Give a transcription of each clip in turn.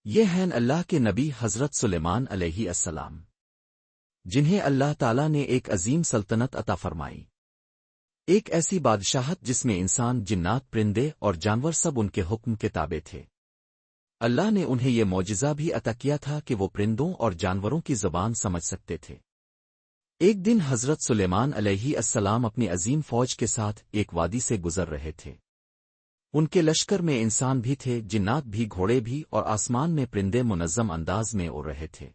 یہ ہیں اللہ کے نبی حضرت سلیمان علیہ السلام، جنہیں اللہ تعالیٰ نے ایک عظیم سلطنت عطا فرمائی، ایک ایسی بادشاہت جس میں انسان، جنات، پرندے اور جانور سب ان کے حکم کے تابع تھے۔ اللہ نے انہیں یہ معجزہ بھی عطا کیا تھا کہ وہ پرندوں اور جانوروں کی زبان سمجھ سکتے تھے۔ ایک دن حضرت سلیمان علیہ السلام اپنی عظیم فوج کے ساتھ ایک وادی سے گزر رہے تھے۔ ان کے لشکر میں انسان بھی تھے، جنات بھی، گھوڑے بھی، اور آسمان میں پرندے منظم انداز میں اڑ رہے تھے۔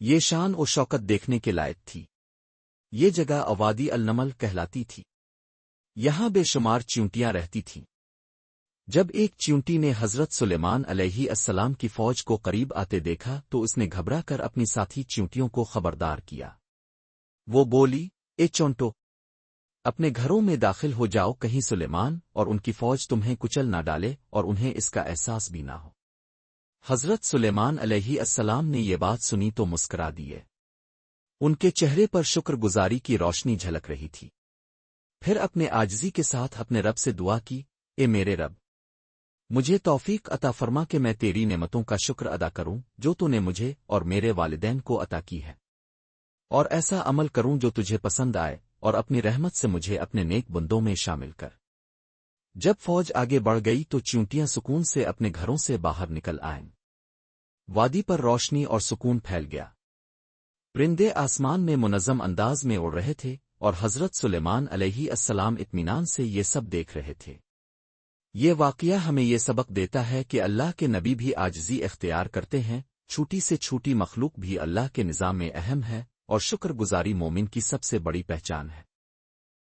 یہ شان و شوکت دیکھنے کے لائق تھی۔ یہ جگہ وادی النمل کہلاتی تھی۔ یہاں بے شمار چیونٹیاں رہتی تھیں۔ جب ایک چیونٹی نے حضرت سلیمان علیہ السلام کی فوج کو قریب آتے دیکھا تو اس نے گھبرا کر اپنی ساتھی چیونٹیوں کو خبردار کیا۔ وہ بولی، اے چونٹو، اپنے گھروں میں داخل ہو جاؤ، کہیں سلیمان اور ان کی فوج تمہیں کچل نہ ڈالے اور انہیں اس کا احساس بھی نہ ہو۔ حضرت سلیمان علیہ السلام نے یہ بات سنی تو مسکرا دیے۔ ان کے چہرے پر شکر گزاری کی روشنی جھلک رہی تھی۔ پھر اپنے عاجزی کے ساتھ اپنے رب سے دعا کی، اے میرے رب، مجھے توفیق عطا فرما کہ میں تیری نعمتوں کا شکر ادا کروں جو تو نے مجھے اور میرے والدین کو عطا کی ہے، اور ایسا عمل کروں جو تجھے پسند آئے، اور اپنی رحمت سے مجھے اپنے نیک بندوں میں شامل کر۔ جب فوج آگے بڑھ گئی تو چیونٹیاں سکون سے اپنے گھروں سے باہر نکل آئیں۔ وادی پر روشنی اور سکون پھیل گیا۔ پرندے آسمان میں منظم انداز میں اڑ رہے تھے، اور حضرت سلیمان علیہ السلام اطمینان سے یہ سب دیکھ رہے تھے۔ یہ واقعہ ہمیں یہ سبق دیتا ہے کہ اللہ کے نبی بھی عاجزی اختیار کرتے ہیں، چھوٹی سے چھوٹی مخلوق بھی اللہ کے نظام میں اہم ہے، اور شکر گزاری مومن کی سب سے بڑی پہچان ہے۔